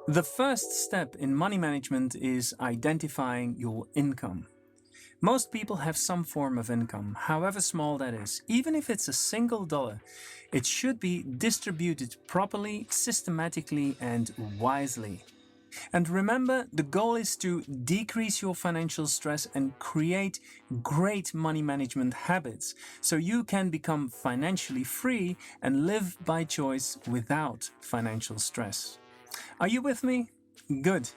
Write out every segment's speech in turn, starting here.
The first step in money management is identifying your income. Most people have some form of income, however small that is. Even if it's a single dollar, it should be distributed properly, systematically, and wisely. And remember, the goal is to decrease your financial stress and create great money management habits so you can become financially free and live by choice without financial stress. Are you with me? Good.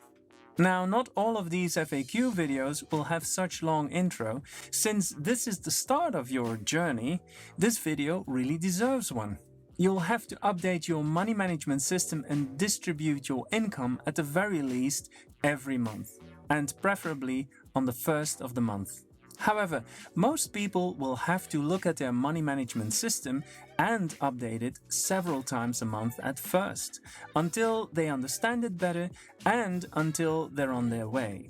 Now, not all of these FAQ videos will have such long intro. Since this is the start of your journey, this video really deserves one. You'll have to update your money management system and distribute your income at the very least every month, and preferably on the first of the month. However, most people will have to look at their money management system and update it several times a month at first, until they understand it better and until they're on their way.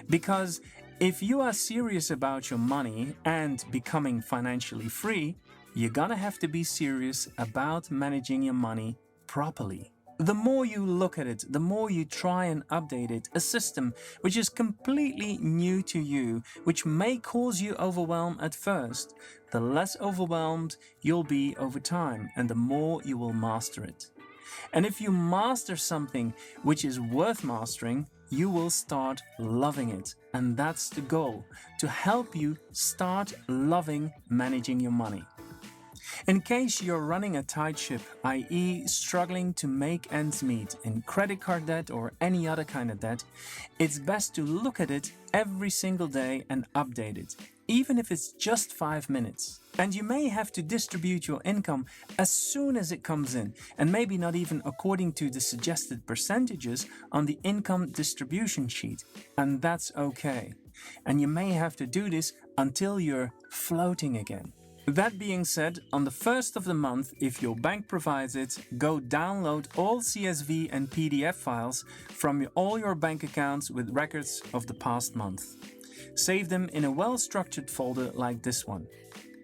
Because if you are serious about your money and becoming financially free, you're gonna have to be serious about managing your money properly. The more you look at it, the more you try and update it, a system which is completely new to you, which may cause you overwhelm at first, the less overwhelmed you'll be over time and the more you will master it. And if you master something which is worth mastering, you will start loving it. And that's the goal, to help you start loving managing your money. In case you're running a tight ship, i.e. struggling to make ends meet in credit card debt or any other kind of debt, it's best to look at it every single day and update it, even if it's just 5 minutes. And you may have to distribute your income as soon as it comes in, and maybe not even according to the suggested percentages on the income distribution sheet, and that's okay. And you may have to do this until you're floating again. That being said, on the first of the month, if your bank provides it, go download all CSV and PDF files from all your bank accounts with records of the past month. Save them in a well-structured folder like this one.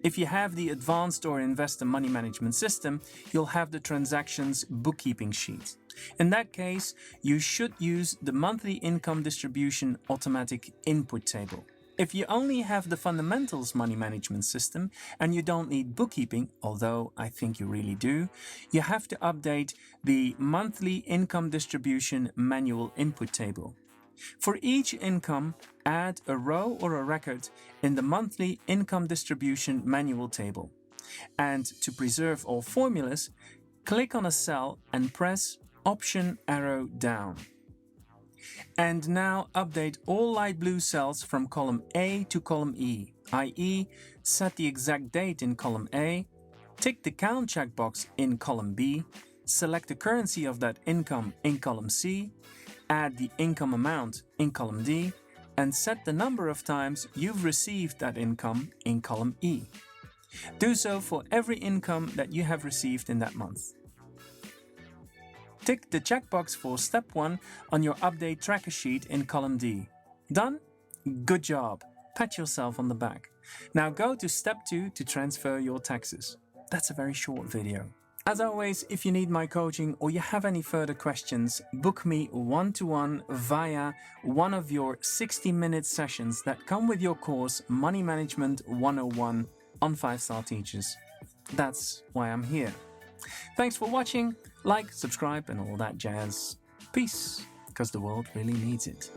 If you have the Advanced or Investor Money Management System, you'll have the Transactions Bookkeeping Sheet. In that case, you should use the Monthly Income Distribution Automatic Input Table. If you only have the Fundamentals Money Management System and you don't need bookkeeping, although I think you really do, you have to update the Monthly Income Distribution Manual Input Table. For each income, add a row or a record in the Monthly Income Distribution Manual Table. And to preserve all formulas, click on a cell and press Option arrow down. And now update all light blue cells from column A to column E, i.e. set the exact date in column A, tick the count checkbox in column B, select the currency of that income in column C, add the income amount in column D, and set the number of times you've received that income in column E. Do so for every income that you have received in that month. Tick the checkbox for step 1 on your update tracker sheet in column D. Done? Good job. Pat yourself on the back. Now go to step 2 to transfer your taxes. That's a very short video. As always, if you need my coaching or you have any further questions, book me one-to-one via one of your 60-minute sessions that come with your course Money Management 101 on 5-Star Teachers. That's why I'm here. Thanks for watching. Like, subscribe and all that jazz. Peace, because the world really needs it.